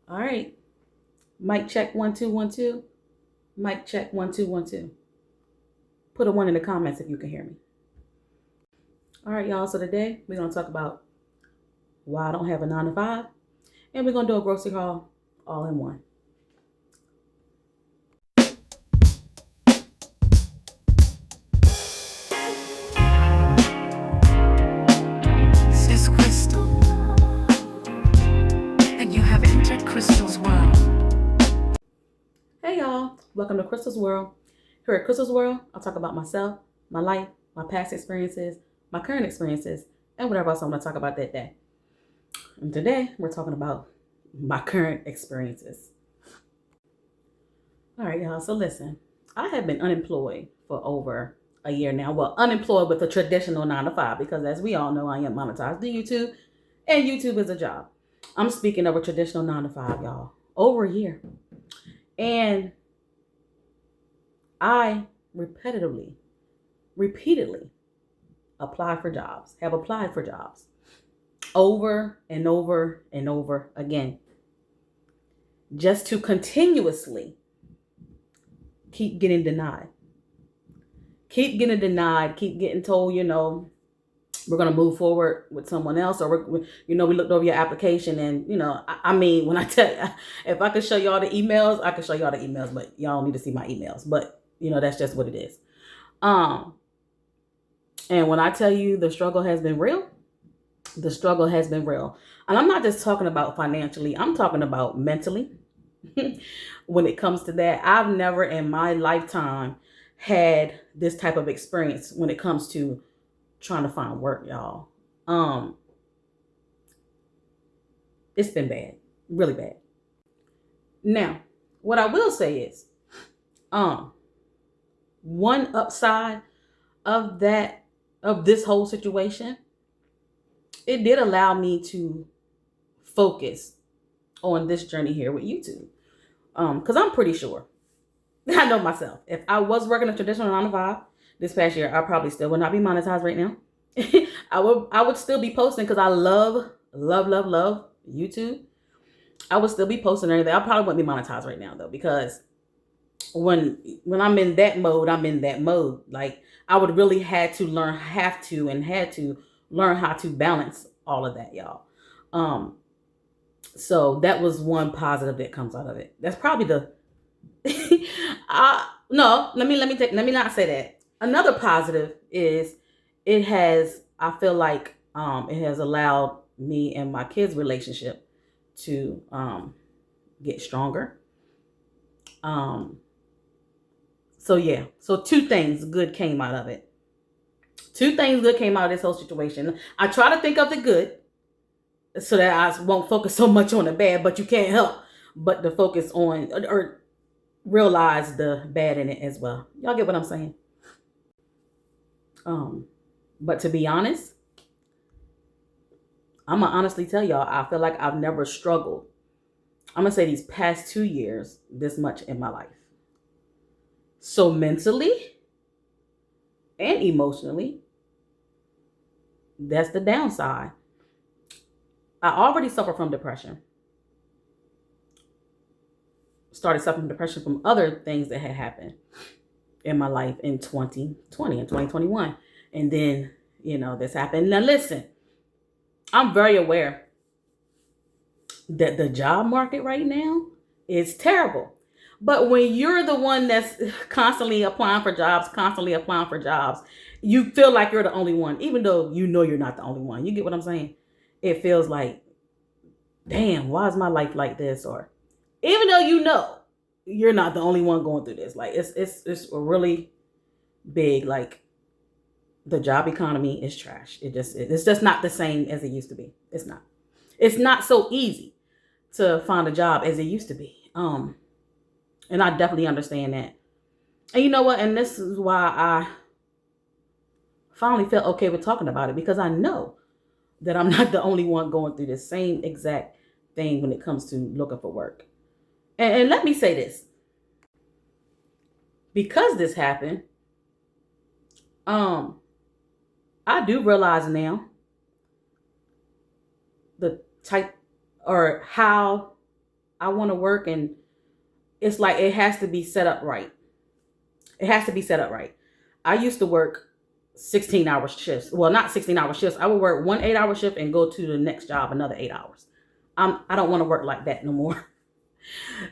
All right. Mic check 1 2 1 2. Mic check 1 2 1 2. Put a 1 in the comments if you can hear me. All right, y'all. So today we're gonna talk about why I don't have a 9 to 5, and we're gonna do a grocery haul all in one. This is Crystal, and you have entered Crystal's world. Hey, y'all. Welcome to Crystal's World. Here at Crystal's World, I'll talk about myself, my life, my past experiences, my current experiences, and whatever else I want to talk about that day. And today we're talking about my current experiences. All right, y'all. So listen, I have been unemployed for over a year now. Well, unemployed with a traditional 9 to 5 because, as we all know, I am monetized to YouTube, and YouTube is a job. I'm speaking of a traditional 9 to 5, y'all. Over a year, and I repeatedly apply for jobs. Have applied for jobs over and over and over again, just to continuously keep getting denied. Keep getting told, we're going to move forward with someone else, or we looked over your application, and I mean, when I tell you, if I could show y'all the emails, I could show y'all the emails, but y'all don't need to see my emails. But that's just what it is. And when I tell you the struggle has been real, the struggle has been real. And I'm not just talking about financially, I'm talking about mentally. When it comes to that, I've never in my lifetime had this type of experience when it comes to trying to find work, y'all. It's been bad, really bad. Now, what I will say is, one upside of this whole situation, it did allow me to focus on this journey here with YouTube. Because I'm pretty sure, I know myself, if I was working a traditional 9 to 5 this past year, I probably still would not be monetized right now. I would still be posting because I love YouTube. I would still be posting everything. I probably wouldn't be monetized right now though, because when I'm in that mode, I'm in that mode. Like, I would really had to learn how to balance all of that, y'all. So that was one positive that comes out of it. That's probably the no, let me not say that. Another positive is I feel like it has allowed me and my kids' relationship to get stronger. So yeah, so two things good came out of it. Two things good came out of this whole situation. I try to think of the good so that I won't focus so much on the bad, but you can't help but to focus on or realize the bad in it as well. Y'all get what I'm saying? But to be honest, I'm gonna honestly tell y'all, I feel like I've never struggled, I'm gonna say, these past 2 years this much in my life. So mentally and emotionally, that's the downside. I already suffer from depression. Started suffering depression from other things that had happened in my life in 2020 and 2021. And then, this happened. Now listen, I'm very aware that the job market right now is terrible. But when you're the one that's constantly applying for jobs, you feel like you're the only one, even though you're not the only one. You get what I'm saying? It feels like, damn, why is my life like this? Or even though you're not the only one going through this. Like, it's really big. Like, the job economy is trash. It's just not the same as it used to be. It's not. It's not so easy to find a job as it used to be. And I definitely understand that. And you know what? And this is why I finally felt okay with talking about it, because I know that I'm not the only one going through the same exact thing when it comes to looking for work. And let me say this. Because this happened, I do realize now the type or how I want to work, and it's like it has to be set up right. It has to be set up right. I used to work 16-hour shifts. Well, not 16-hour shifts. I would work one 8-hour shift and go to the next job another 8 hours. I don't want to work like that no more.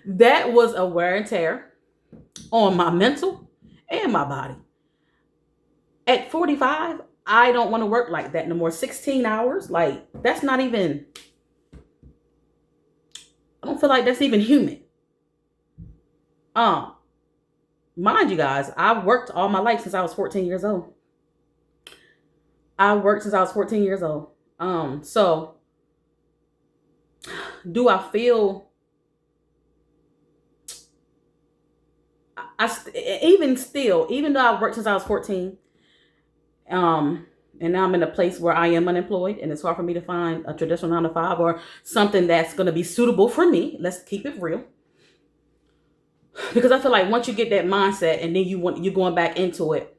That was a wear and tear on my mental and my body. At 45, I don't want to work like that no more. 16 hours, like that's not even, I don't feel like that's even human. Mind you guys, I've worked all my life since I was 14 years old. I worked since I was 14 years old. So do I feel even though I've worked since I was 14, and now I'm in a place where I am unemployed, and it's hard for me to find a traditional 9 to 5 or something that's going to be suitable for me. Let's keep it real. Because I feel like once you get that mindset and then you're going back into it,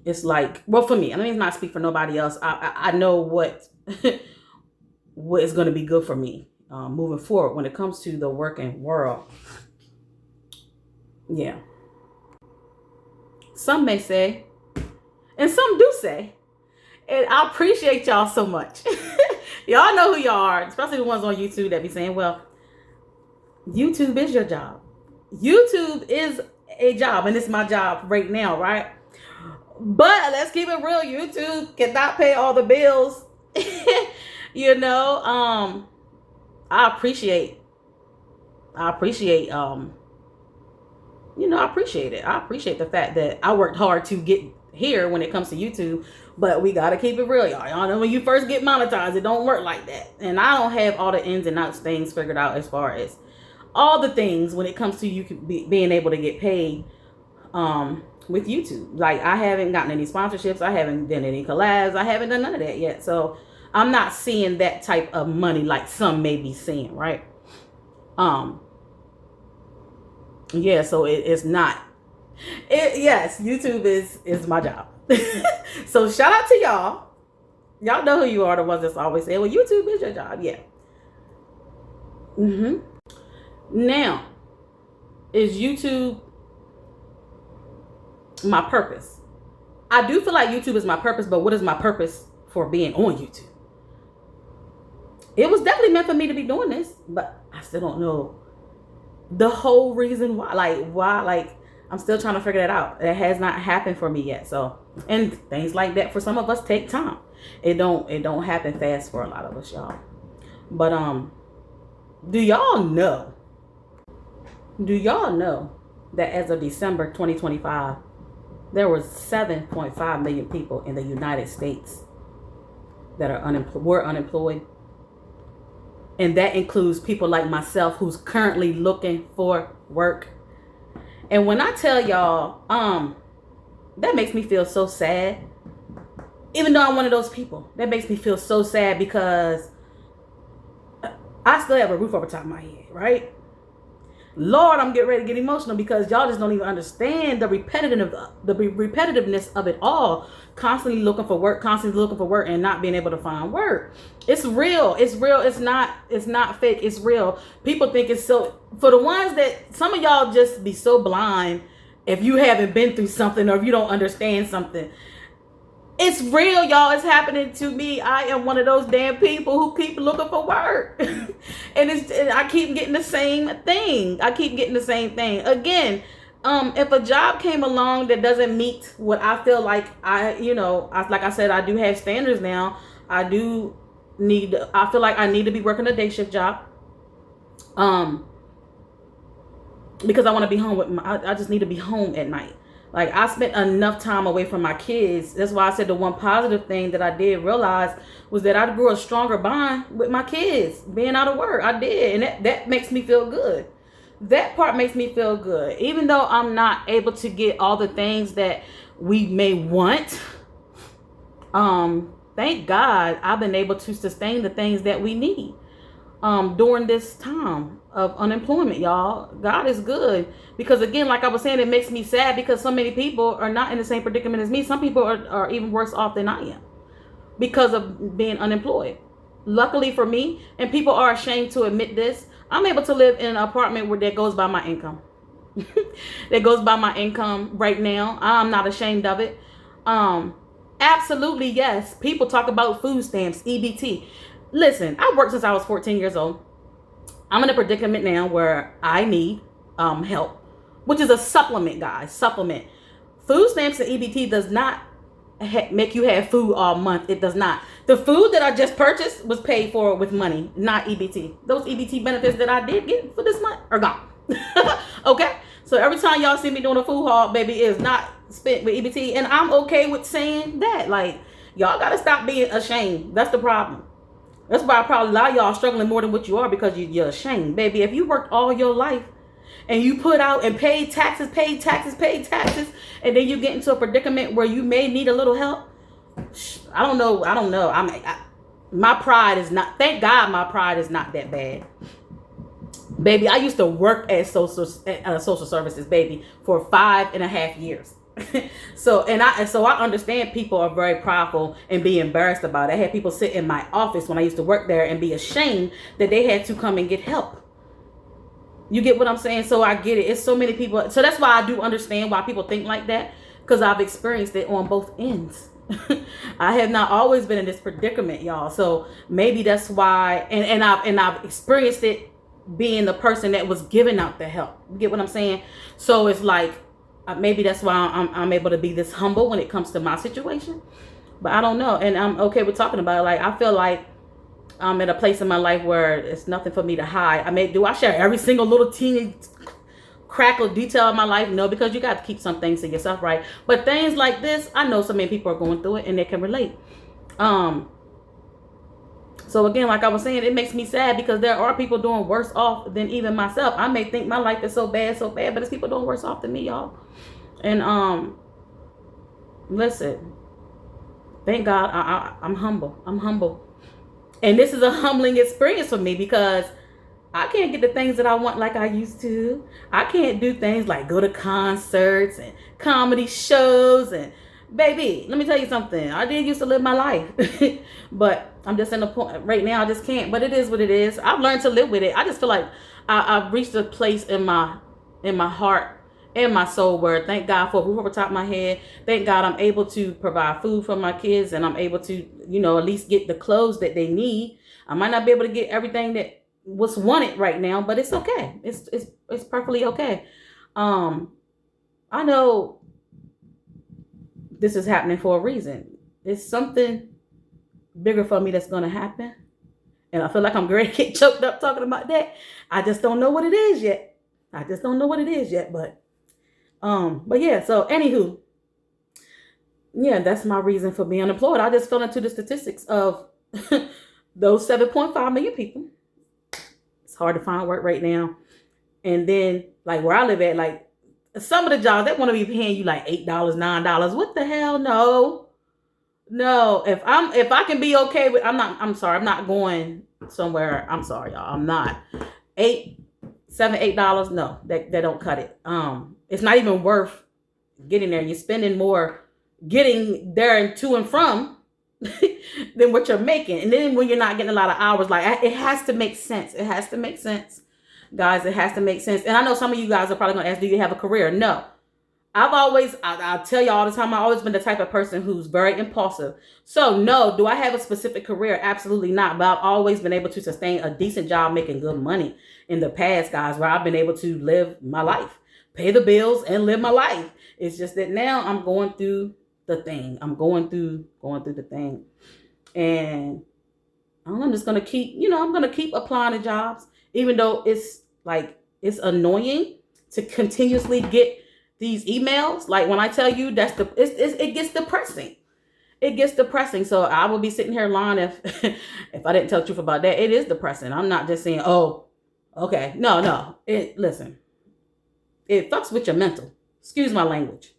it's like, well, for me, I mean, it's not speak for nobody else. I know what is going to be good for me moving forward when it comes to the working world. Yeah. Some may say, and some do say, and I appreciate y'all so much. Y'all know who y'all are, especially the ones on YouTube that be saying, well, YouTube is your job. YouTube is a job, and it's my job right now, right? But let's keep it real. YouTube cannot pay all the bills. I appreciate it. I appreciate it. I appreciate the fact that I worked hard to get here when it comes to YouTube, but we got to keep it real, y'all. Y'all know when you first get monetized, it don't work like that. And I don't have all the ins and outs things figured out as far as all the things when it comes to you being able to get paid with YouTube. Like, I haven't gotten any sponsorships. I haven't done any collabs. I haven't done none of that yet. So I'm not seeing that type of money like some may be seeing, right? Yeah, so it's not. Yes, YouTube is my job. So shout out to y'all. Y'all know who you are, the ones that's always saying, well, YouTube is your job. Yeah. Now, is YouTube my purpose? I do feel like YouTube is my purpose, but what is my purpose for being on YouTube? It was definitely meant for me to be doing this, but I still don't know the whole reason why. Like, I'm still trying to figure that out. It has not happened for me yet. So, and things like that for some of us take time. It don't happen fast for a lot of us, y'all. But do y'all know that as of December 2025, there were 7.5 million people in the United States that were unemployed? And that includes people like myself who's currently looking for work. And when I tell y'all, that makes me feel so sad. Even though I'm one of those people, that makes me feel so sad because I still have a roof over top of my head, right? Lord, I'm getting ready to get emotional because y'all just don't even understand the repetitiveness of it all. Constantly looking for work, and not being able to find work. It's real. It's real. It's not fake. It's real. People think it's so, for the ones that, some of y'all just be so blind if you haven't been through something or if you don't understand something. It's real, y'all. It's happening to me. I am one of those damn people who keep looking for work. And I keep getting the same thing. Again, if a job came along that doesn't meet what I feel like like I said, I do have standards now. I feel like I need to be working a day shift job. Because I want to be home I just need to be home at night. Like, I spent enough time away from my kids. That's why I said the one positive thing that I did realize was that I grew a stronger bond with my kids being out of work. I did. And that makes me feel good. That part makes me feel good. Even though I'm not able to get all the things that we may want, thank God I've been able to sustain the things that we need during this time of unemployment, y'all. God is good. Because again, like I was saying, it makes me sad because so many people are not in the same predicament as me. Some people are even worse off than I am because of being unemployed. Luckily for me, and people are ashamed to admit this, I'm able to live in an apartment where that goes by my income. That goes by my income right now. I'm not ashamed of it. Absolutely, yes. People talk about food stamps, EBT. Listen, I worked since I was 14 years old. I'm in a predicament now where I need help, which is a supplement, guys. Supplement. Food stamps and EBT does not make you have food all month. It does not. The food that I just purchased was paid for with money, not EBT. Those EBT benefits that I did get for this month are gone. Okay? So every time y'all see me doing a food haul, baby, it is not spent with EBT. And I'm okay with saying that. Like, y'all got to stop being ashamed. That's the problem. That's why probably a lot of y'all struggling more than what you are, because you're ashamed. Baby, if you worked all your life and you put out and paid taxes, and then you get into a predicament where you may need a little help, I don't know. My pride is not, thank God my pride is not that bad. Baby, I used to work at social services, baby, for 5.5 years. So I understand people are very prideful and be embarrassed about it. I had people sit in my office when I used to work there and be ashamed that they had to come and get help. You get what I'm saying? So I get it. It's so many people. So that's why I do understand why people think like that, because I've experienced it on both ends. I have not always been in this predicament, y'all. So maybe that's why, and I've experienced it being the person that was giving out the help. You get what I'm saying? So it's like, maybe that's why I'm able to be this humble when it comes to my situation. But I don't know. And I'm okay with talking about it. Like, I feel like I'm at a place in my life where it's nothing for me to hide. Do I share every single little teeny crackle detail of my life? No, because you got to keep some things to yourself, right? But things like this, I know so many people are going through it and they can relate. So again, like I was saying, it makes me sad because there are people doing worse off than even myself. I may think my life is so bad, but there's people doing worse off than me, y'all. And listen, thank God I'm humble. I'm humble. And this is a humbling experience for me because I can't get the things that I want like I used to. I can't do things like go to concerts and comedy shows. And baby, let me tell you something. I did used to live my life. But I'm just in a point right now, I just can't. But it is what it is. I've learned to live with it. I just feel like I've reached a place in my heart and my soul where, thank God for a roof over top of my head. Thank God I'm able to provide food for my kids, and I'm able to, at least get the clothes that they need. I might not be able to get everything that was wanted right now, but it's okay. It's perfectly okay. I know this is happening for a reason. It's something bigger for me that's going to happen. And I feel like I'm going to get choked up talking about that. I just don't know what it is yet. But yeah, so anywho, yeah, that's my reason for being unemployed. I just fell into the statistics of those 7.5 million people. It's hard to find work right now. And then, like, where I live at, like, some of the jobs, they want to be paying you like $8, $9. What the hell? No. If I can be okay with, I'm not going somewhere. I'm sorry, y'all. I'm not. $7, $8. No, that don't cut it. It's not even worth getting there. You're spending more getting there and to and from than what you're making. And then when you're not getting a lot of hours, like, it has to make sense. It has to make sense, guys. It has to make sense. And I know some of you guys are probably gonna ask, do you have a career? No. I'll tell you all the time, I've always been the type of person who's very impulsive. So no, do I have a specific career? Absolutely not. But I've always been able to sustain a decent job making good money in the past, guys, where I've been able to live my life, pay the bills, and live my life. It's just that now I'm going through the thing. I'm going through the thing. And I'm just going to keep applying to jobs, even though it's annoying to continuously get these emails. Like, when I tell you it gets depressing. It gets depressing. So I will be sitting here lying if I didn't tell the truth about that. It is depressing. I'm not just saying, oh, okay. No. Listen, it fucks with your mental. Excuse my language.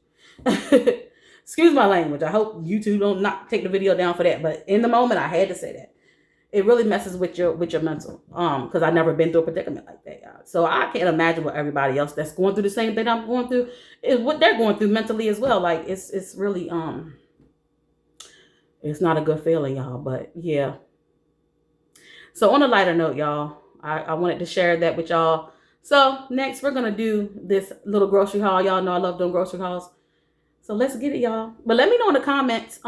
Excuse my language. I hope you two don't not take the video down for that. But in the moment, I had to say that. It really messes with your mental. Because I've never been through a predicament like that, y'all. So I can't imagine what everybody else that's going through the same thing I'm going through is what they're going through mentally as well. Like, it's really it's not a good feeling, y'all. But yeah. So on a lighter note, y'all, I wanted to share that with y'all. So next we're gonna do this little grocery haul. Y'all know I love doing grocery hauls. So let's get it, y'all. But let me know in the comments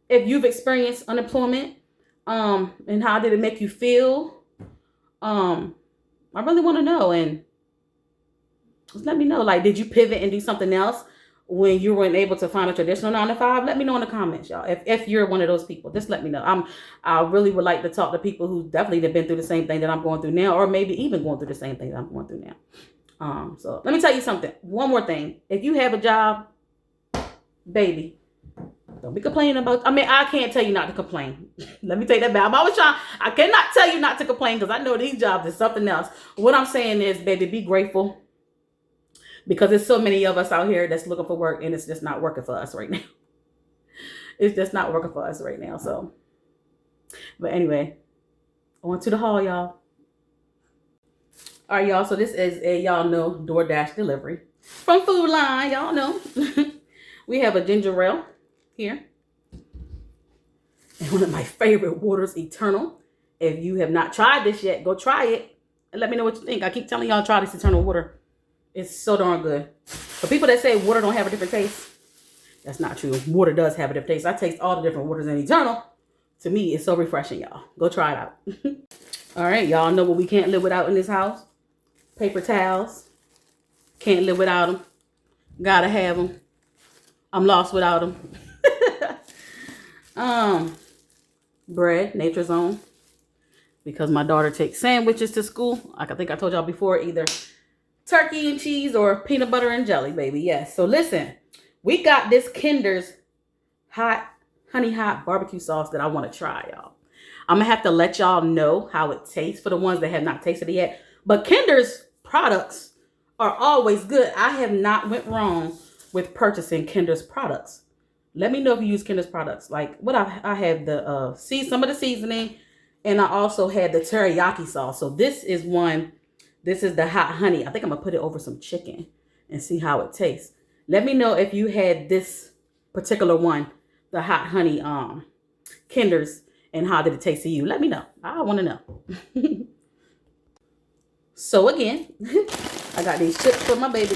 if you've experienced unemployment, and how did it make you feel. I really want to know, and just let me know. Like, did you pivot and do something else when you weren't able to find a traditional 9 to 5? Let me know in the comments, y'all. If you're one of those people, just let me know. I really would like to talk to people who definitely have been through the same thing that I'm going through now, or maybe even going through the same thing that I'm going through now. So let me tell you something. One more thing. If you have a job, baby, don't be complaining about. I mean, I can't tell you not to complain. Let me take that back. I'm always trying. I cannot tell you not to complain because I know these jobs is something else. What I'm saying is, baby, be grateful, because there's so many of us out here that's looking for work and it's just not working for us right now. It's just not working for us right now. So, but anyway, on to the haul, y'all. All right, y'all. So this is a, y'all know, DoorDash delivery from Food Line. Y'all know. We have a ginger ale here. And one of my favorite waters, Eternal. If you have not tried this yet, go try it and let me know what you think. I keep telling y'all, try this Eternal water. It's so darn good. For people that say water don't have a different taste, that's not true. Water does have a different taste. I taste all the different waters in Eternal. To me, it's so refreshing, y'all. Go try it out. All right, y'all know what we can't live without in this house. Paper towels. Can't live without them. Gotta have them. I'm lost without them. Bread, Nature's Own. Because my daughter takes sandwiches to school. I think I told y'all before, either turkey and cheese or peanut butter and jelly, baby. Yes. So listen, we got this Kinder's honey hot barbecue sauce that I want to try, y'all. I'm going to have to let y'all know how it tastes for the ones that have not tasted it yet. But Kinder's products are always good. I have not went wrong with purchasing Kinder's products. Let me know if you use Kinder's products. Like what I have the some of the seasoning, and I also had the teriyaki sauce. So this is one. This is the hot honey. I think I'm gonna put it over some chicken and see how it tastes. Let me know if you had this particular one, the hot honey Kinder's, and how did it taste to you? Let me know. I want to know. So again, I got these chips for my baby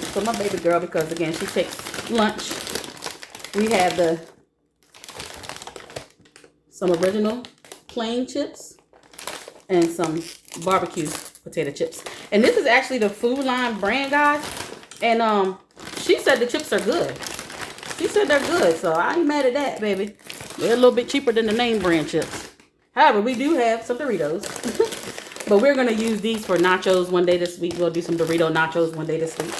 girl, because again, she takes lunch. We have some original plain chips and some barbecue potato chips. And this is actually the Food Line brand, guys. And she said the chips are good. She said they're good, so I ain't mad at that, baby. They're a little bit cheaper than the name brand chips. However, we do have some Doritos. But we're going to use these for nachos one day this week. We'll do some Dorito nachos one day this week.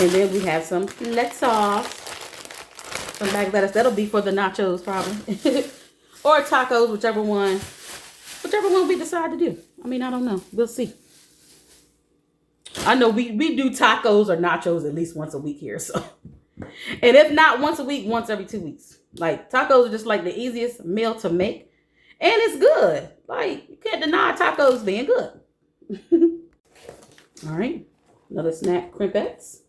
And then we have some lettuce sauce. Some bag lettuce. That'll be for the nachos probably. Or tacos, whichever one we decide to do. I mean, I don't know. We'll see. I know we do tacos or nachos at least once a week here. So, and if not once a week, once every 2 weeks. Like tacos are just like the easiest meal to make. And it's good. Like, you can't deny tacos being good. All right. Another snack, crimpets.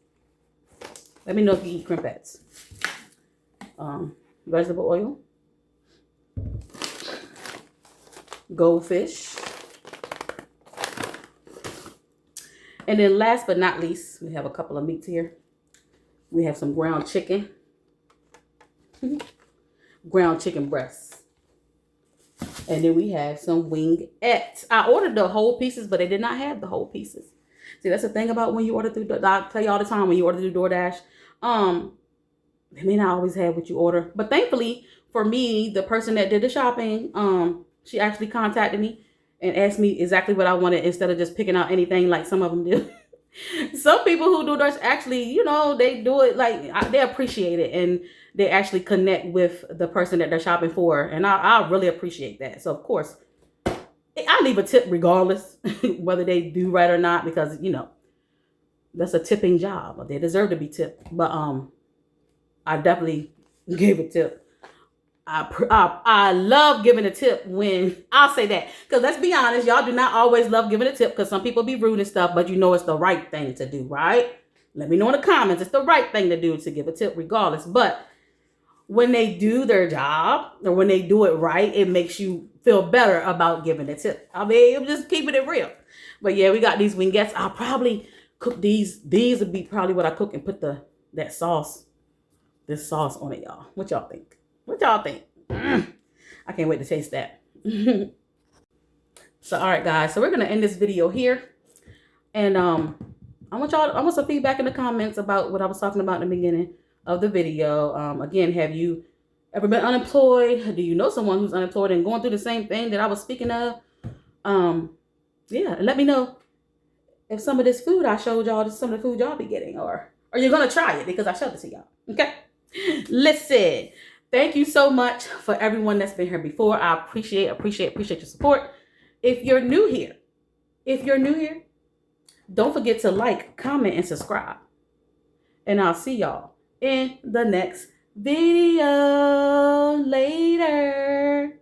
Let me know if you eat crimpets. Vegetable oil. Goldfish. And then last but not least, we have a couple of meats here. We have some ground chicken. Ground chicken breasts. And then we have some wingettes. I ordered the whole pieces, but they did not have the whole pieces. See, that's the thing about when you order through, I tell you all the time, when you order through DoorDash, they may not always have what you order. But thankfully, for me, the person that did the shopping, she actually contacted me and asked me exactly what I wanted instead of just picking out anything like some of them do. Some people who do this actually, you know, they do it like, they appreciate it, and they actually connect with the person that they're shopping for. And I really appreciate that. So, of course, I leave a tip regardless, whether they do right or not, because, you know, that's a tipping job. They deserve to be tipped. But I definitely gave a tip. I love giving a tip when, I'll say that, because let's be honest, y'all do not always love giving a tip, because some people be rude and stuff, but you know it's the right thing to do, right? Let me know in the comments. It's the right thing to do to give a tip regardless. But when they do their job, or when they do it right, it makes you feel better about giving a tip. I mean, I'm just keeping it real. But yeah, we got these wingettes. I'll probably cook these. These would be probably what I cook and put this sauce on it, y'all. What y'all think? I can't wait to taste that. So, all right, guys. So we're gonna end this video here, and I want some feedback in the comments about what I was talking about in the beginning of the video. Again, have you ever been unemployed? Do you know someone who's unemployed and going through the same thing that I was speaking of? Yeah, and let me know if some of this food I showed y'all is some of the food y'all be getting, or you're gonna try it because I showed it to y'all. Okay. Listen, thank you so much for everyone that's been here before. I appreciate your support. If you're new here, don't forget to like, comment, and subscribe. And I'll see y'all in the next video later.